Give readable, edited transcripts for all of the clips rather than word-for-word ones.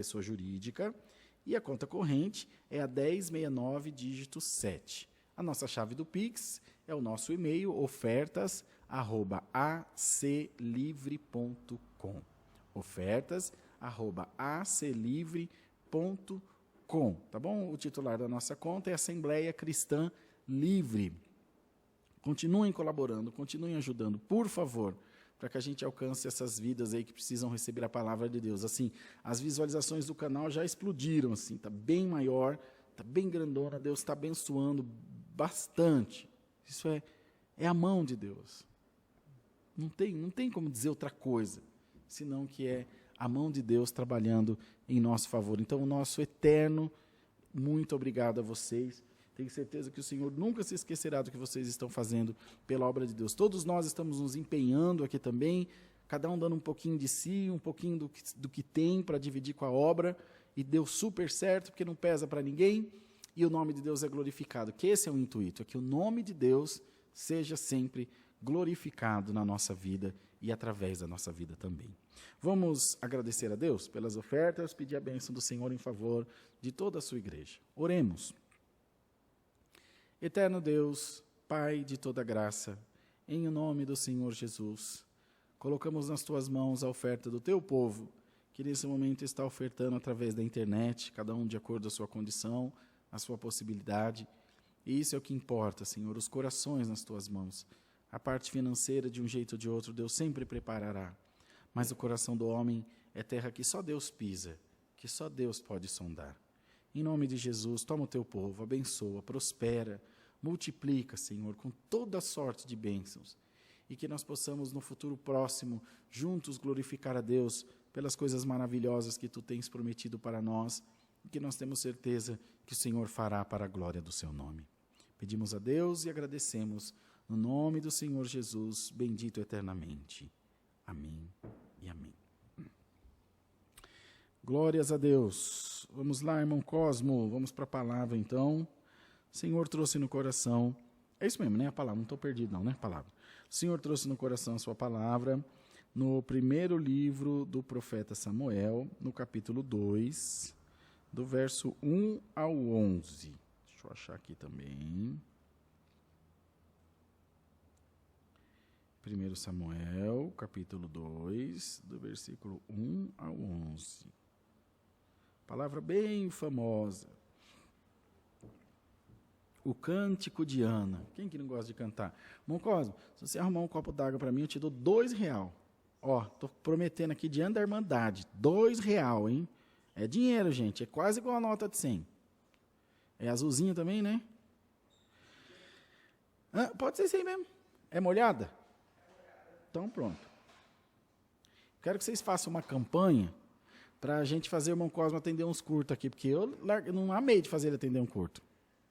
pessoa jurídica, e a conta corrente é a 1069, dígito 7. A nossa chave do Pix é o nosso e-mail, ofertas@aclivre.com. ofertas@aclivre.com, tá bom? O titular da nossa conta é Assembleia Cristã Livre. Continuem colaborando, continuem ajudando, por favor, para que a gente alcance essas vidas aí que precisam receber a palavra de Deus. Assim, as visualizações do canal já explodiram, assim, tá bem maior, tá bem grandona, Deus está abençoando bastante. Isso é a mão de Deus. Não tem como dizer outra coisa, senão que é a mão de Deus trabalhando em nosso favor. Então, o nosso eterno muito obrigado a vocês. Tenho certeza que o Senhor nunca se esquecerá do que vocês estão fazendo pela obra de Deus. Todos nós estamos nos empenhando aqui também, cada um dando um pouquinho de si, um pouquinho do que tem para dividir com a obra, e deu super certo, porque não pesa para ninguém, e o nome de Deus é glorificado. Que esse é o intuito, é que o nome de Deus seja sempre glorificado na nossa vida e através da nossa vida também. Vamos agradecer a Deus pelas ofertas, pedir a bênção do Senhor em favor de toda a sua igreja. Oremos. Eterno Deus, Pai de toda graça, em nome do Senhor Jesus, colocamos nas Tuas mãos a oferta do Teu povo, que nesse momento está ofertando através da internet, cada um de acordo com a sua condição, a sua possibilidade. E isso é o que importa, Senhor, os corações nas Tuas mãos. A parte financeira, de um jeito ou de outro, Deus sempre preparará. Mas o coração do homem é terra que só Deus pisa, que só Deus pode sondar. Em nome de Jesus, toma o Teu povo, abençoa, prospera, multiplica, Senhor, com toda sorte de bênçãos. E que nós possamos, no futuro próximo, juntos glorificar a Deus pelas coisas maravilhosas que Tu tens prometido para nós, e que nós temos certeza que o Senhor fará para a glória do Seu nome. Pedimos a Deus e agradecemos, no nome do Senhor Jesus, bendito eternamente. Amém e amém. Glórias a Deus. Vamos lá, irmão Cosmo, vamos para a palavra então. O Senhor trouxe no coração, é isso mesmo, né? A palavra, não estou perdido não, né? A palavra. O Senhor trouxe no coração a sua palavra no primeiro livro do profeta Samuel, no capítulo 2, do verso 1 ao 11. Deixa eu achar aqui também. 1 Samuel, capítulo 2, do versículo 1 ao 11. Palavra bem famosa. O cântico de Ana. Quem que não gosta de cantar? Irmão Cosmo, se você arrumar um copo d'água para mim, eu te dou R$2. Ó, tô prometendo aqui diante da Irmandade. R$2, hein? É dinheiro, gente. É quase igual a nota de 100. É azulzinho também, né? Ah, pode ser isso aí mesmo. É molhada? Então, pronto. Quero que vocês façam uma campanha para a gente fazer o irmão Cosmo atender uns curtos aqui, porque eu não amei de fazer ele atender um curto.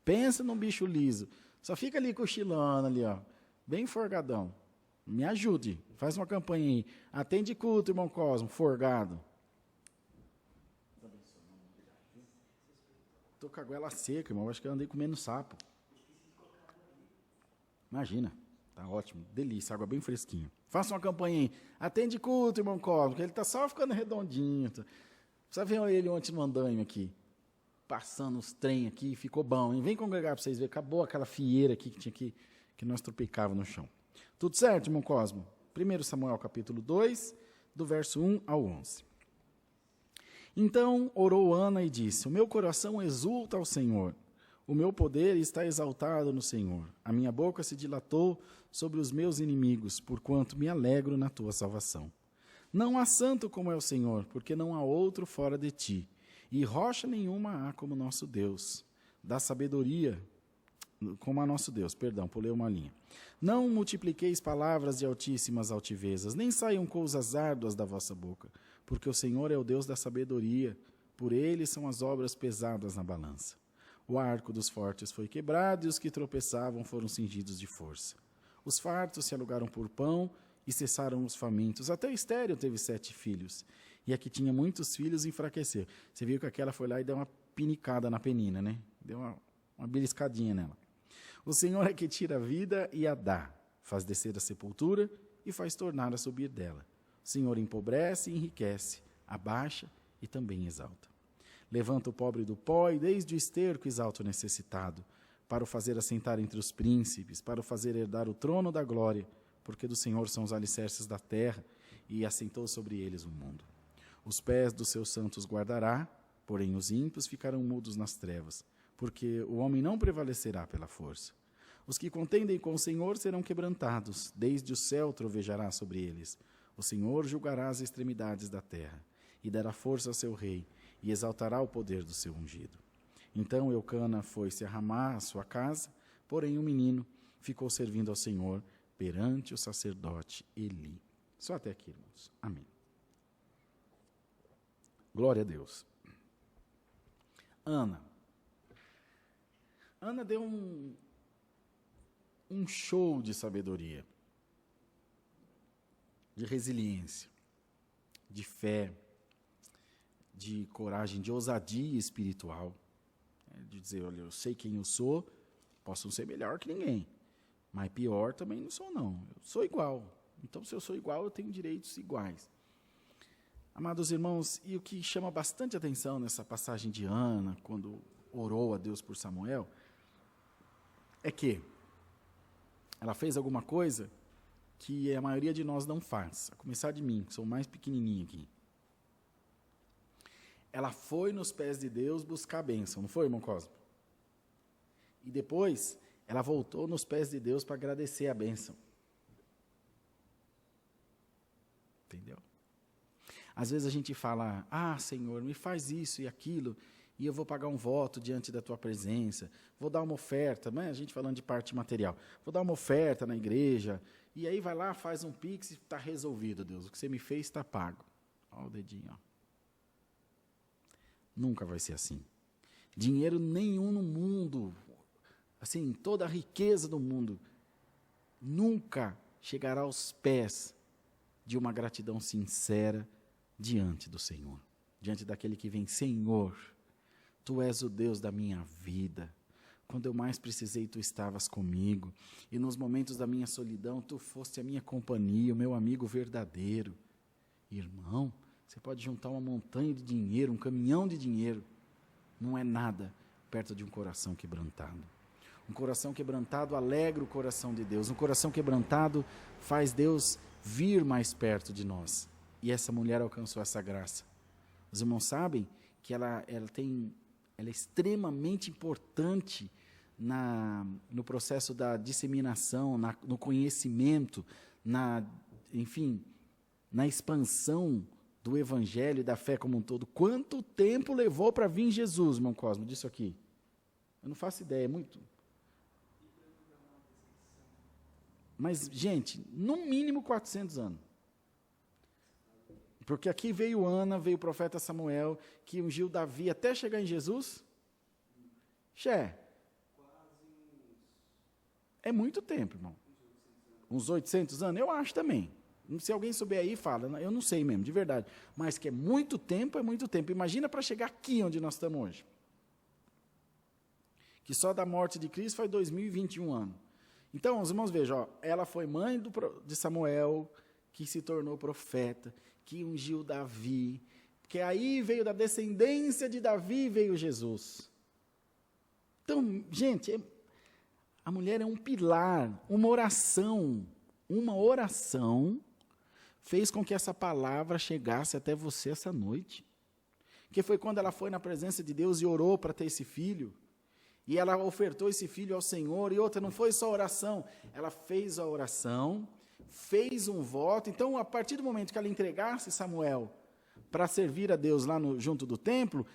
Pensa num bicho liso. Só fica ali cochilando ali, ó. Bem forgadão. Me ajude. Faz uma campanha aí. Atende culto, irmão Cosmo, forgado. Tô com a goela seca, irmão. Acho que eu andei comendo sapo. Imagina. Tá ótimo. Delícia. Água bem fresquinha. Faça uma campanha aí. Atende culto, irmão Cosmo, que ele tá só ficando redondinho. Precisa ver ele ontem no andaime aqui. Passando os trem aqui, ficou bom, hein? Vem congregar para vocês verem. Acabou aquela fieira aqui que tinha que nós tropicava no chão. Tudo certo, irmão Cosmo? 1 Samuel, capítulo 2, do verso 1 ao 11. Então orou Ana e disse: O meu coração exulta ao Senhor, o meu poder está exaltado no Senhor. A minha boca se dilatou sobre os meus inimigos, porquanto me alegro na tua salvação. Não há santo como é o Senhor, porque não há outro fora de ti. E rocha nenhuma há como nosso Deus. Dá sabedoria, como a nosso Deus. Perdão, pulei uma linha. Não multipliqueis palavras de altíssimas altivezas, nem saiam coisas árduas da vossa boca, porque o Senhor é o Deus da sabedoria, por ele são as obras pesadas na balança. O arco dos fortes foi quebrado, e os que tropeçavam foram cingidos de força. Os fartos se alugaram por pão, e cessaram os famintos. Até Estéreo teve 7 filhos. E a que tinha muitos filhos enfraqueceu. Você viu que aquela foi lá e deu uma pinicada na penina, né? Deu uma beliscadinha nela. O Senhor é que tira a vida e a dá, faz descer a sepultura e faz tornar a subir dela. O Senhor empobrece e enriquece, abaixa e também exalta. Levanta o pobre do pó e desde o esterco exalta o necessitado, para o fazer assentar entre os príncipes, para o fazer herdar o trono da glória, porque do Senhor são os alicerces da terra, e assentou sobre eles o mundo. Os pés dos seus santos guardará, porém os ímpios ficarão mudos nas trevas, porque o homem não prevalecerá pela força. Os que contendem com o Senhor serão quebrantados, desde o céu trovejará sobre eles. O Senhor julgará as extremidades da terra, e dará força ao seu rei, e exaltará o poder do seu ungido. Então Eucana foi-se a Ramá, a sua casa, porém o menino ficou servindo ao Senhor perante o sacerdote Eli. Só até aqui, irmãos. Amém. Glória a Deus. Ana deu um show de sabedoria, de resiliência, de fé, de coragem, de ousadia espiritual. De dizer, olha, eu sei quem eu sou, posso não ser melhor que ninguém, mas pior também não sou, não. Eu sou igual. Então, se eu sou igual, eu tenho direitos iguais. Amados irmãos, e o que chama bastante atenção nessa passagem de Ana, quando orou a Deus por Samuel, é que ela fez alguma coisa que a maioria de nós não faz, a começar de mim, que sou o mais pequenininho aqui. Ela foi nos pés de Deus buscar a bênção, não foi, irmão Cosmo? E depois, ela voltou nos pés de Deus para agradecer a bênção. Entendeu? Às vezes a gente fala, Senhor, me faz isso e aquilo, e eu vou pagar um voto diante da tua presença, vou dar uma oferta, né? A gente falando de parte material, vou dar uma oferta na igreja, e aí vai lá, faz um pix e está resolvido, Deus, o que você me fez está pago. Olha o dedinho, ó. Nunca vai ser assim. Dinheiro nenhum no mundo, assim, toda a riqueza do mundo, nunca chegará aos pés de uma gratidão sincera diante do Senhor. Diante daquele que vem, Senhor, Tu és o Deus da minha vida. Quando eu mais precisei, Tu estavas comigo. E nos momentos da minha solidão, Tu foste a minha companhia, o meu amigo verdadeiro. Irmão, você pode juntar uma montanha de dinheiro, um caminhão de dinheiro. Não é nada perto de um coração quebrantado. Um coração quebrantado alegra o coração de Deus. Um coração quebrantado faz Deus vir mais perto de nós. E essa mulher alcançou essa graça. Os irmãos sabem que ela é extremamente importante no processo da disseminação, no conhecimento, na expansão do Evangelho e da fé como um todo. Quanto tempo levou para vir Jesus, irmão Cosmo, disso aqui? Eu não faço ideia, é muito. Mas, gente, no mínimo 400 anos. Porque aqui veio Ana, veio o profeta Samuel, que ungiu Davi até chegar em Jesus. É muito tempo, irmão. Uns 800 anos? Eu acho também. Se alguém souber aí, fala. Eu não sei mesmo, de verdade. Mas que é muito tempo, é muito tempo. Imagina para chegar aqui onde nós estamos hoje. Que só da morte de Cristo foi 2021 anos. Então, os irmãos vejam, ela foi mãe de Samuel, que se tornou profeta, que ungiu Davi, que aí veio da descendência de Davi, veio Jesus. Então, gente, a mulher é um pilar, uma oração fez com que essa palavra chegasse até você essa noite. Que foi quando ela foi na presença de Deus e orou para ter esse filho. E ela ofertou esse filho ao Senhor. E outra, não foi só oração. Ela fez a oração, fez um voto. Então, a partir do momento que ela entregasse Samuel para servir a Deus lá junto do templo,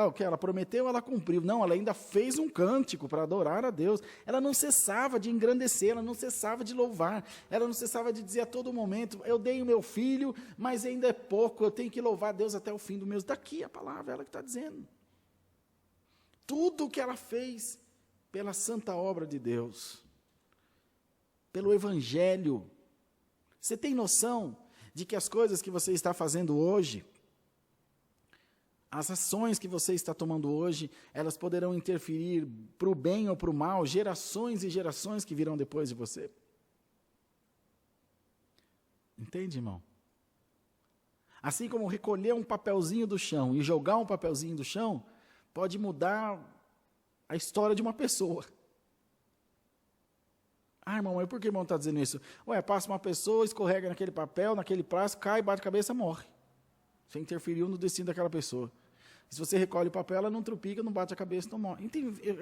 o que ela prometeu, ela cumpriu. Não, ela ainda fez um cântico para adorar a Deus. Ela não cessava de engrandecer, ela não cessava de louvar, ela não cessava de dizer a todo momento, eu dei o meu filho, mas ainda é pouco, eu tenho que louvar a Deus até o fim do meu. Daqui a palavra, ela que está dizendo. Tudo o que ela fez pela santa obra de Deus, pelo Evangelho. Você tem noção de que as coisas que você está fazendo hoje, as ações que você está tomando hoje, elas poderão interferir para o bem ou para o mal, gerações e gerações que virão depois de você? Entende, irmão? Assim como recolher um papelzinho do chão e jogar um papelzinho do chão, pode mudar a história de uma pessoa. Ah, irmão, mas por que o irmão está dizendo isso? Ué, passa uma pessoa, escorrega naquele papel, naquele plástico, cai, bate a cabeça, morre. Você interferiu no destino daquela pessoa. Se você recolhe o papel, ela não trupica, não bate a cabeça, não morre.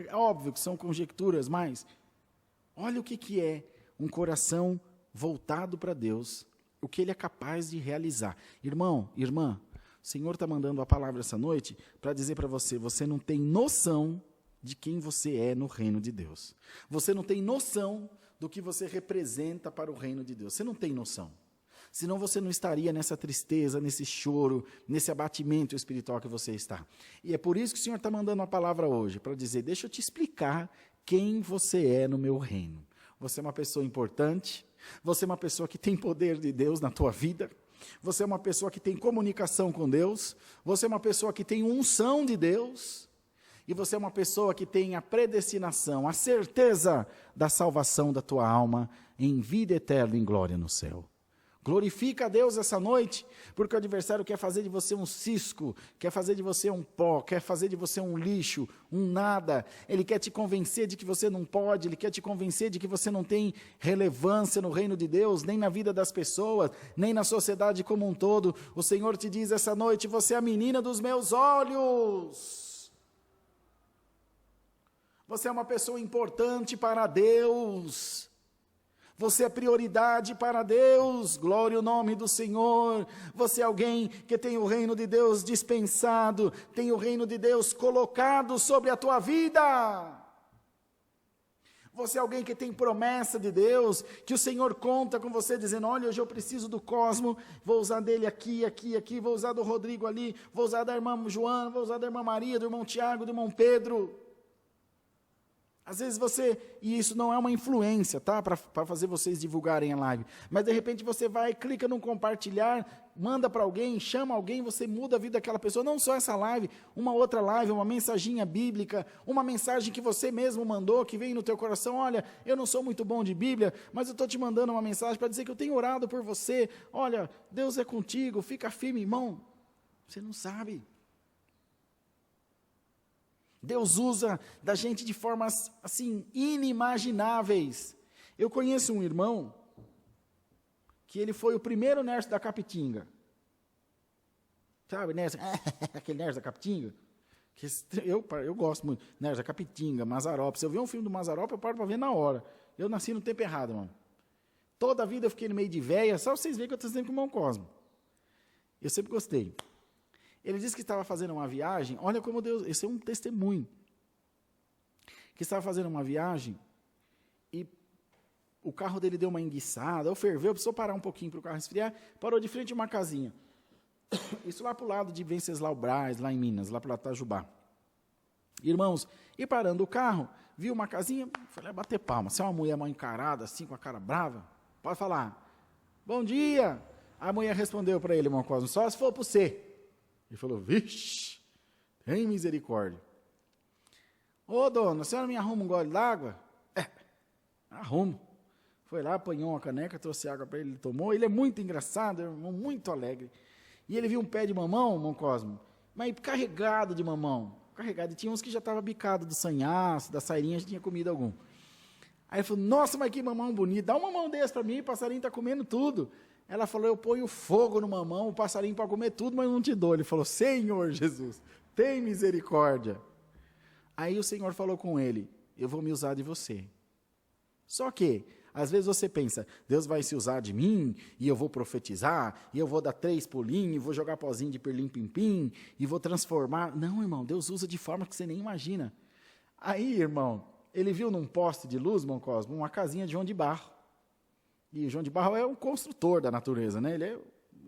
É óbvio que são conjecturas, mas olha o que é um coração voltado para Deus, o que ele é capaz de realizar. Irmão, irmã, o Senhor está mandando a palavra essa noite para dizer para você, você não tem noção de quem você é no reino de Deus. Você não tem noção do que você representa para o reino de Deus. Você não tem noção. Senão você não estaria nessa tristeza, nesse choro, nesse abatimento espiritual que você está. E é por isso que o Senhor está mandando uma palavra hoje, para dizer, deixa eu te explicar quem você é no meu reino. Você é uma pessoa importante, você é uma pessoa que tem poder de Deus na tua vida, você é uma pessoa que tem comunicação com Deus, você é uma pessoa que tem unção de Deus, e você é uma pessoa que tem a predestinação, a certeza da salvação da tua alma em vida eterna, em glória no céu. Glorifica a Deus essa noite, porque o adversário quer fazer de você um cisco, quer fazer de você um pó, quer fazer de você um lixo, um nada. Ele quer te convencer de que você não pode, ele quer te convencer de que você não tem relevância no reino de Deus, nem na vida das pessoas, nem na sociedade como um todo. O Senhor te diz essa noite, você é a menina dos meus olhos. Você é uma pessoa importante para Deus. Você é prioridade para Deus, glória ao nome do Senhor. Você é alguém que tem o reino de Deus dispensado, tem o reino de Deus colocado sobre a tua vida. Você é alguém que tem promessa de Deus, que o Senhor conta com você, dizendo, olha, hoje eu preciso do Cosmo, vou usar dele aqui, vou usar do Rodrigo ali, vou usar da irmã Joana, vou usar da irmã Maria, do irmão Tiago, do irmão Pedro. Às vezes e isso não é uma influência, tá? Para fazer vocês divulgarem a live. Mas de repente você vai, clica no compartilhar, manda para alguém, chama alguém, você muda a vida daquela pessoa. Não só essa live, uma outra live, uma mensaginha bíblica, uma mensagem que você mesmo mandou, que vem no teu coração. Olha, eu não sou muito bom de Bíblia, mas eu estou te mandando uma mensagem para dizer que eu tenho orado por você. Olha, Deus é contigo, fica firme, irmão. Você não sabe. Deus usa da gente de formas, assim, inimagináveis. Eu conheço um irmão, que ele foi o primeiro nerd da Capitinga. Sabe, nerd? Aquele nerd da Capitinga? Que eu gosto muito. Nerd da Capitinga, Mazzaropi. Se eu ver um filme do Mazzaropi, eu paro para ver na hora. Eu nasci no tempo errado, irmão. Toda a vida eu fiquei no meio de véia, só vocês verem que eu estou sempre com o irmão Cosmo. Eu sempre gostei. Ele disse que estava fazendo uma viagem, olha como Deus, esse é um testemunho, que estava fazendo uma viagem e o carro dele deu uma enguiçada, ou ferveu, precisou parar um pouquinho para o carro esfriar, parou de frente a uma casinha. Isso lá para o lado de Venceslau Braz, lá em Minas, lá para Itajubá. Irmãos, e parando o carro, viu uma casinha, foi lá bater palma. Se é uma mulher mal encarada, assim, com a cara brava, pode falar, bom dia. A mulher respondeu para ele, irmão Cosmo, só se for para você. Ele falou, vixe, tem misericórdia. Ô, dona, a senhora me arruma um gole d'água? Arrumo. Foi lá, apanhou uma caneca, trouxe água para ele, ele tomou. Ele é muito engraçado, irmão, muito alegre. E ele viu um pé de mamão, irmão Cosmo, mas carregado de mamão. Carregado. E tinha uns que já estavam bicados do sanhaço, da sairinha, já tinha comido algum. Aí ele falou, nossa, mas que mamão bonito, dá um mamão desse para mim, o passarinho está comendo tudo. Ela falou, eu ponho fogo no mamão, o passarinho pode comer tudo, mas não te dou. Ele falou, Senhor Jesus, tem misericórdia. Aí o Senhor falou com ele, eu vou me usar de você. Só que, às vezes você pensa, Deus vai se usar de mim, e eu vou profetizar, e eu vou dar 3 pulinhos, e vou jogar pozinho de pirlim-pim-pim, e vou transformar. Não, irmão, Deus usa de forma que você nem imagina. Aí, irmão, ele viu num poste de luz, irmão Cosmo, uma casinha de João de Barro. E o João de Barro é um construtor da natureza, né? Ele é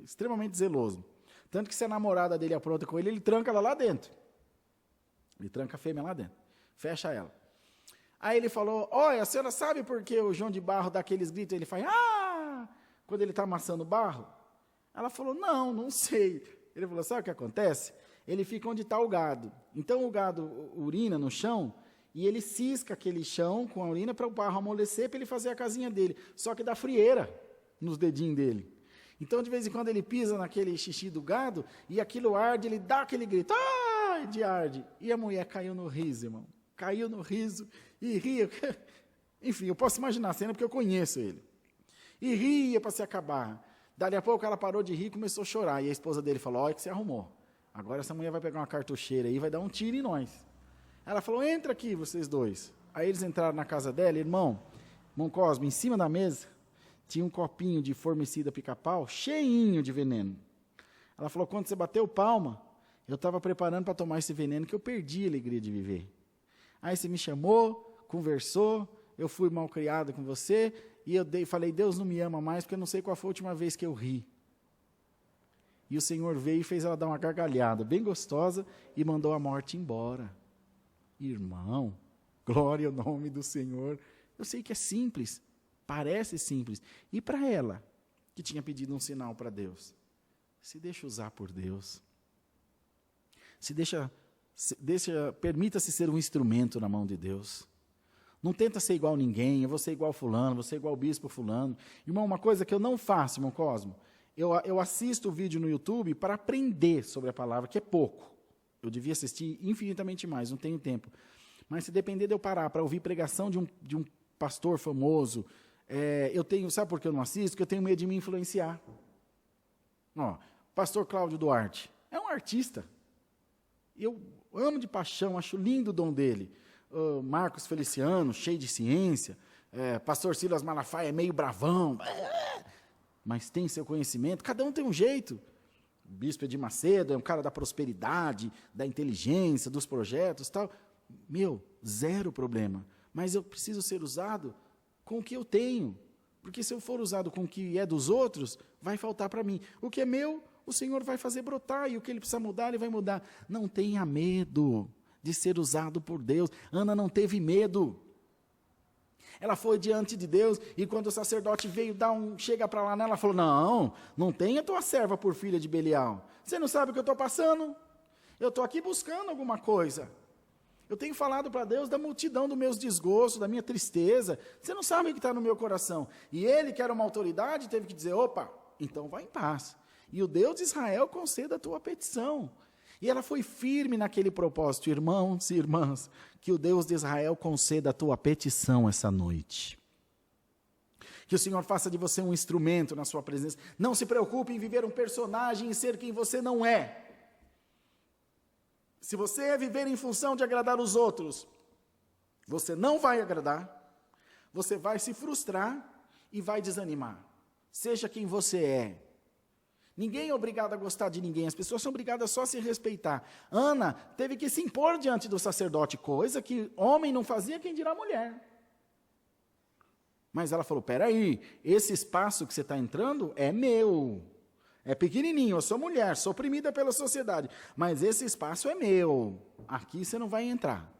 extremamente zeloso. Tanto que se a namorada dele apronta com ele, ele tranca ela lá dentro. Ele tranca a fêmea lá dentro. Fecha ela. Aí ele falou, olha, a senhora sabe por que o João de Barro dá aqueles gritos? Ele faz, quando ele está amassando barro? Ela falou, não sei. Ele falou, sabe o que acontece? Ele fica onde está o gado. Então o gado urina no chão, e ele cisca aquele chão com a urina para o barro amolecer, para ele fazer a casinha dele. Só que dá frieira nos dedinhos dele. Então, de vez em quando, ele pisa naquele xixi do gado, e aquilo arde, ele dá aquele grito, ai, de arde. E a mulher caiu no riso, irmão. Caiu no riso e ria. Enfim, eu posso imaginar a cena porque eu conheço ele. E ria para se acabar. Dali a pouco ela parou de rir e começou a chorar. E a esposa dele falou, olha que você arrumou. Agora essa mulher vai pegar uma cartucheira aí e vai dar um tiro em nós. Ela falou, entra aqui vocês dois. Aí eles entraram na casa dela, irmão Cosmo, em cima da mesa, tinha um copinho de formicida pica-pau, cheinho de veneno. Ela falou, quando você bateu palma, eu estava preparando para tomar esse veneno que eu perdi a alegria de viver. Aí você me chamou, conversou, eu fui mal criado com você, e eu falei, Deus não me ama mais, porque eu não sei qual foi a última vez que eu ri. E o Senhor veio e fez ela dar uma gargalhada bem gostosa e mandou a morte embora. Irmão, glória ao nome do Senhor. Eu sei que é simples, parece simples. E para ela, que tinha pedido um sinal para Deus, se deixa usar por Deus. Permita-se ser um instrumento na mão de Deus. Não tenta ser igual a ninguém, eu vou ser igual fulano, vou ser igual o bispo fulano. Irmão, uma coisa que eu não faço, irmão Cosmo, eu assisto o vídeo no YouTube para aprender sobre a palavra, que é pouco. Eu devia assistir infinitamente mais, não tenho tempo. Mas se depender de eu parar para ouvir pregação de um pastor famoso, sabe por que eu não assisto? Porque eu tenho medo de me influenciar. Pastor Cláudio Duarte é um artista. Eu amo de paixão, acho lindo o dom dele. Marcos Feliciano, cheio de ciência. Pastor Silas Malafaia é meio bravão. Mas tem seu conhecimento. Cada um tem um jeito. O bispo Edir Macedo é um cara da prosperidade, da inteligência, dos projetos, tal. Zero problema. Mas eu preciso ser usado com o que eu tenho. Porque se eu for usado com o que é dos outros, vai faltar para mim. O que é meu, o Senhor vai fazer brotar. E o que Ele precisa mudar, Ele vai mudar. Não tenha medo de ser usado por Deus. Ana não teve medo. Ela foi diante de Deus, e quando o sacerdote veio chega para lá nela, ela falou, não tenha tua serva por filha de Belial. Você não sabe o que eu estou passando? Eu estou aqui buscando alguma coisa. Eu tenho falado para Deus da multidão dos meus desgostos, da minha tristeza. Você não sabe o que está no meu coração. E ele, que era uma autoridade, teve que dizer, opa, então vai em paz. E o Deus de Israel conceda a tua petição. E ela foi firme naquele propósito, irmãos e irmãs, que o Deus de Israel conceda a tua petição essa noite. Que o Senhor faça de você um instrumento na sua presença. Não se preocupe em viver um personagem e ser quem você não é. Se você é viver em função de agradar os outros, você não vai agradar, você vai se frustrar e vai desanimar. Seja quem você é. Ninguém é obrigado a gostar de ninguém, as pessoas são obrigadas só a se respeitar. Ana teve que se impor diante do sacerdote, coisa que homem não fazia, quem dirá mulher. Mas ela falou, peraí, esse espaço que você está entrando é meu, é pequenininho, eu sou mulher, sou oprimida pela sociedade, mas esse espaço é meu, aqui você não vai entrar.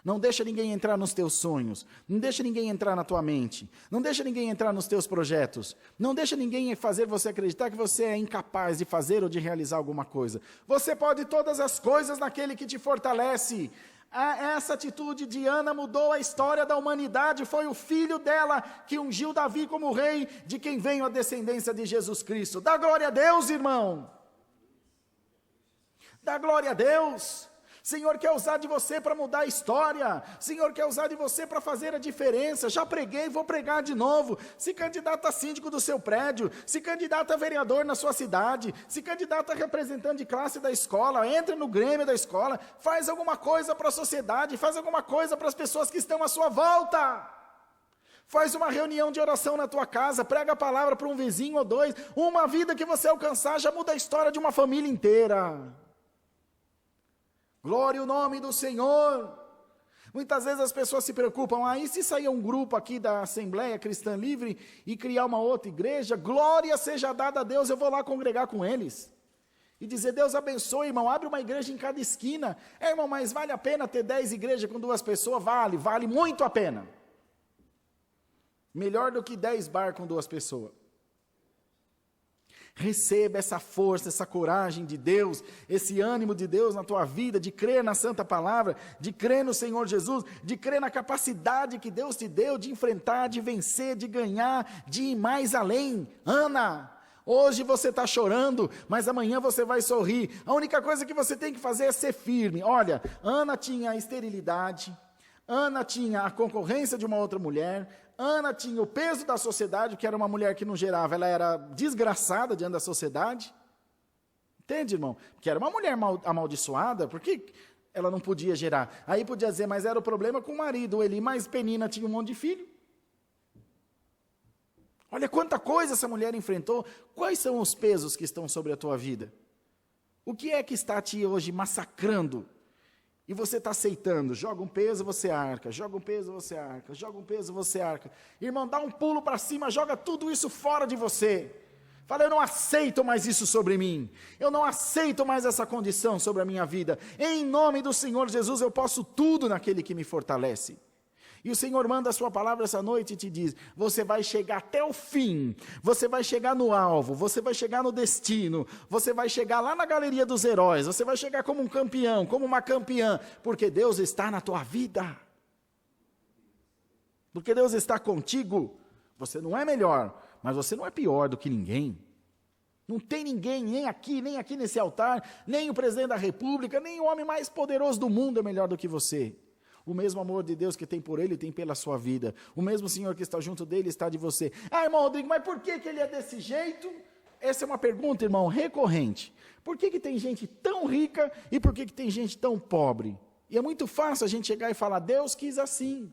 Não deixa ninguém entrar nos teus sonhos. Não deixa ninguém entrar na tua mente. Não deixa ninguém entrar nos teus projetos. Não deixa ninguém fazer você acreditar que você é incapaz de fazer ou de realizar alguma coisa. Você pode todas as coisas naquele que te fortalece. Essa atitude de Ana mudou a história da humanidade. Foi o filho dela que ungiu Davi como rei, de quem veio a descendência de Jesus Cristo. Dá glória a Deus, irmão. Dá glória a Deus. Senhor quer usar de você para mudar a história. Senhor quer usar de você para fazer a diferença. Já preguei, vou pregar de novo. Se candidata a síndico do seu prédio, se candidata a vereador na sua cidade, se candidata a representante de classe da escola, entra no grêmio da escola, faz alguma coisa para a sociedade, faz alguma coisa para as pessoas que estão à sua volta. Faz uma reunião de oração na tua casa, prega a palavra para um vizinho ou dois. Uma vida que você alcançar já muda a história de uma família inteira. Glória ao nome do Senhor. Muitas vezes as pessoas se preocupam, e se sair um grupo aqui da Assembleia Cristã Livre e criar uma outra igreja, glória seja dada a Deus, eu vou lá congregar com eles. E dizer, Deus abençoe, irmão, abre uma igreja em cada esquina. Irmão, mas vale a pena ter 10 igrejas com 2 pessoas? Vale muito a pena. Melhor do que 10 bar com 2 pessoas. Receba essa força, essa coragem de Deus, esse ânimo de Deus na tua vida, de crer na santa palavra, de crer no Senhor Jesus, de crer na capacidade que Deus te deu de enfrentar, de vencer, de ganhar, de ir mais além. Ana, Hoje você está chorando, mas amanhã você vai sorrir. A única coisa que você tem que fazer é ser firme. Olha, Ana tinha a esterilidade, Ana tinha a concorrência de uma outra mulher, Ana tinha o peso da sociedade, que era uma mulher que não gerava, ela era desgraçada diante da sociedade. Entende, irmão? Porque era uma mulher amaldiçoada, porque ela não podia gerar. Aí podia dizer, mas era o problema com o marido, Eli, mas Penina tinha um monte de filho. Olha quanta coisa essa mulher enfrentou. Quais são os pesos que estão sobre a tua vida? O que é que está te hoje massacrando? E você está aceitando, joga um peso, você arca, joga um peso, você arca, joga um peso, você arca. Irmão, dá um pulo para cima, joga tudo isso fora de você. Fala, eu não aceito mais isso sobre mim. Eu não aceito mais essa condição sobre a minha vida. Em nome do Senhor Jesus, eu posso tudo naquele que me fortalece. E o Senhor manda a sua palavra essa noite e te diz, você vai chegar até o fim, você vai chegar no alvo, você vai chegar no destino, você vai chegar lá na galeria dos heróis, você vai chegar como um campeão, como uma campeã, porque Deus está na tua vida. Porque Deus está contigo. Você não é melhor, mas você não é pior do que ninguém. Não tem ninguém, nem aqui nesse altar, nem o presidente da república, nem o homem mais poderoso do mundo é melhor do que você. O mesmo amor de Deus que tem por ele, tem pela sua vida. O mesmo Senhor que está junto dele, está de você. Ah, irmão Rodrigo, mas por que ele é desse jeito? Essa é uma pergunta, irmão, recorrente. Por que tem gente tão rica e por que tem gente tão pobre? E é muito fácil a gente chegar e falar, Deus quis assim.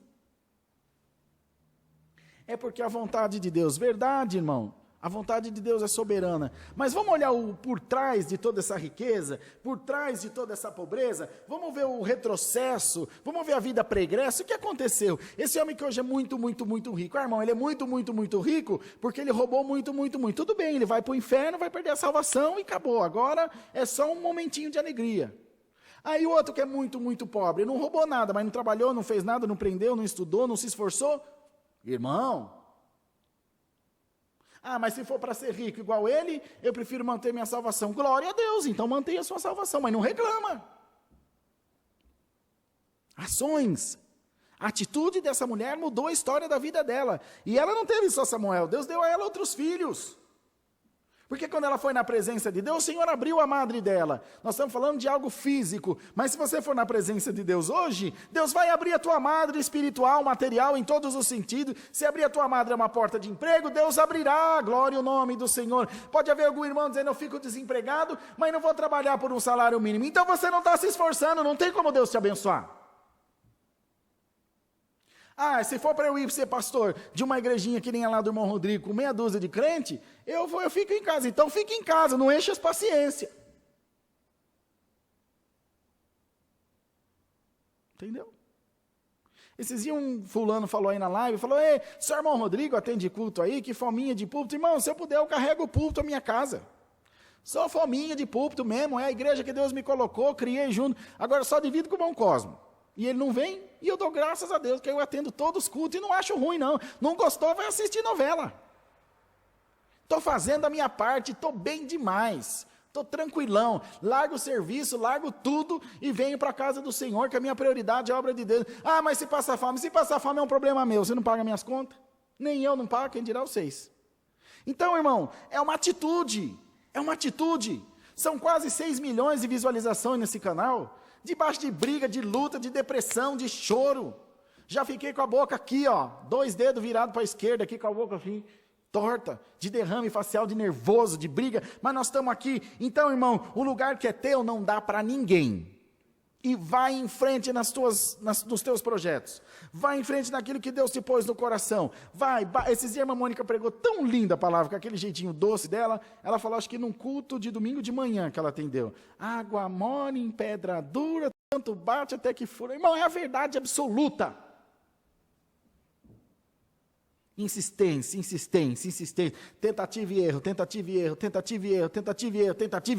É porque a vontade de Deus, verdade, irmão, a vontade de Deus é soberana. Mas vamos olhar por trás de toda essa riqueza, por trás de toda essa pobreza, vamos ver o retrocesso, vamos ver a vida pregressa. O que aconteceu? Esse homem que hoje é muito, muito, muito rico. Ah, irmão, ele é muito, muito, muito rico porque ele roubou muito, muito, muito. Tudo bem, ele vai para o inferno, vai perder a salvação e acabou. Agora é só um momentinho de alegria. Aí o outro que é muito, muito pobre, não roubou nada, mas não trabalhou, não fez nada, não prendeu, não estudou, não se esforçou. Irmão, mas se for para ser rico igual ele, eu prefiro manter minha salvação. Glória a Deus, então mantenha a sua salvação, mas não reclama. Ações. A atitude dessa mulher mudou a história da vida dela. E ela não teve só Samuel, Deus deu a ela outros filhos. Porque quando ela foi na presença de Deus, o Senhor abriu a madre dela. Nós estamos falando de algo físico, mas se você for na presença de Deus hoje, Deus vai abrir a tua madre espiritual, material, em todos os sentidos. Se abrir a tua madre é uma porta de emprego, Deus abrirá, glória ao nome do Senhor. Pode haver algum irmão dizendo, eu fico desempregado, mas não vou trabalhar por um salário mínimo. Então você não está se esforçando, não tem como Deus te abençoar. Se for para eu ir ser pastor de uma igrejinha que nem a lá do irmão Rodrigo, com meia dúzia de crente, eu fico em casa. Então fique em casa, não enche as paciência. Entendeu? Esses dias um fulano falou aí na live, falou, seu irmão Rodrigo atende culto aí, que fominha de púlpito. Irmão, se eu puder eu carrego o púlpito à minha casa. Só fominha de púlpito mesmo, é a igreja que Deus me colocou, criei junto. Agora só divido com o irmão Cosmo. E ele não vem, e eu dou graças a Deus, que eu atendo todos os cultos, e não acho ruim não. Não gostou, vai assistir novela. Estou fazendo a minha parte, estou bem demais. Estou tranquilão, largo o serviço, largo tudo, e venho para a casa do Senhor, que a minha prioridade é a obra de Deus. Mas se passar fome é um problema meu, você não paga minhas contas? Nem eu não pago, quem dirá vocês. Então, irmão, é uma atitude. São quase 6 milhões de visualizações nesse canal, debaixo de briga, de luta, de depressão, de choro. Já fiquei com a boca aqui, 2 dedos virados para a esquerda, aqui com a boca assim, torta, de derrame facial, de nervoso, de briga, mas nós estamos aqui. Então, irmão, o lugar que é teu não dá para ninguém. E vai em frente nos teus projetos. Vai em frente naquilo que Deus te pôs no coração. Esses dias a irmã Mônica pregou tão linda a palavra, com aquele jeitinho doce dela. Ela falou, acho que num culto de domingo de manhã que ela atendeu. Água mole em pedra dura, tanto bate até que fura. Irmão, é a verdade absoluta. Insistência. Tentativa e erro. Tentativa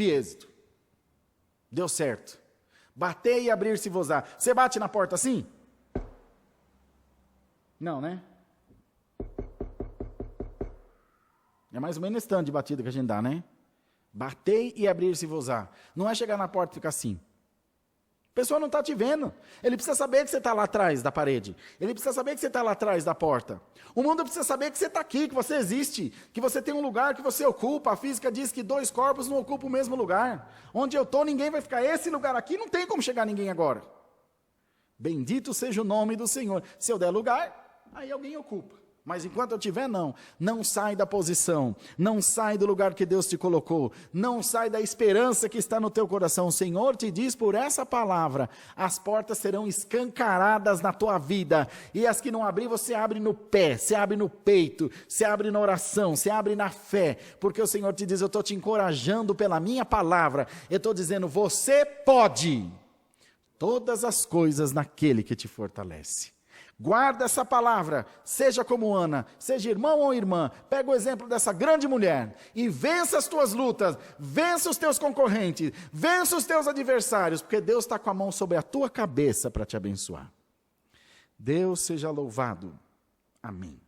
e êxito. Deu certo. Bater e abrir-se-vos-á. Você bate na porta assim? Não, né? É mais ou menos esse tanto de batida que a gente dá, né? Bater e abrir-se-vos-á. Não é chegar na porta e ficar assim. pessoa não está te vendo. Ele precisa saber que você está lá atrás da parede. Ele precisa saber que você está lá atrás da porta. O mundo precisa saber que você está aqui, que você existe, que você tem um lugar que você ocupa. A física diz que 2 corpos não ocupam o mesmo lugar. Onde eu estou, ninguém vai ficar. Esse lugar aqui não tem como chegar ninguém agora. Bendito seja o nome do Senhor. Se eu der lugar, aí alguém ocupa. Mas enquanto eu estiver, não sai da posição, não sai do lugar que Deus te colocou, não sai da esperança que está no teu coração. O Senhor te diz por essa palavra, as portas serão escancaradas na tua vida, e as que não abrir, você abre no pé, você abre no peito, você abre na oração, você abre na fé, porque o Senhor te diz, eu estou te encorajando pela minha palavra, eu estou dizendo, você pode todas as coisas naquele que te fortalece. Guarda essa palavra, seja como Ana, seja irmão ou irmã, pega o exemplo dessa grande mulher e vença as tuas lutas, vença os teus concorrentes, vença os teus adversários, porque Deus está com a mão sobre a tua cabeça para te abençoar. Deus seja louvado. Amém.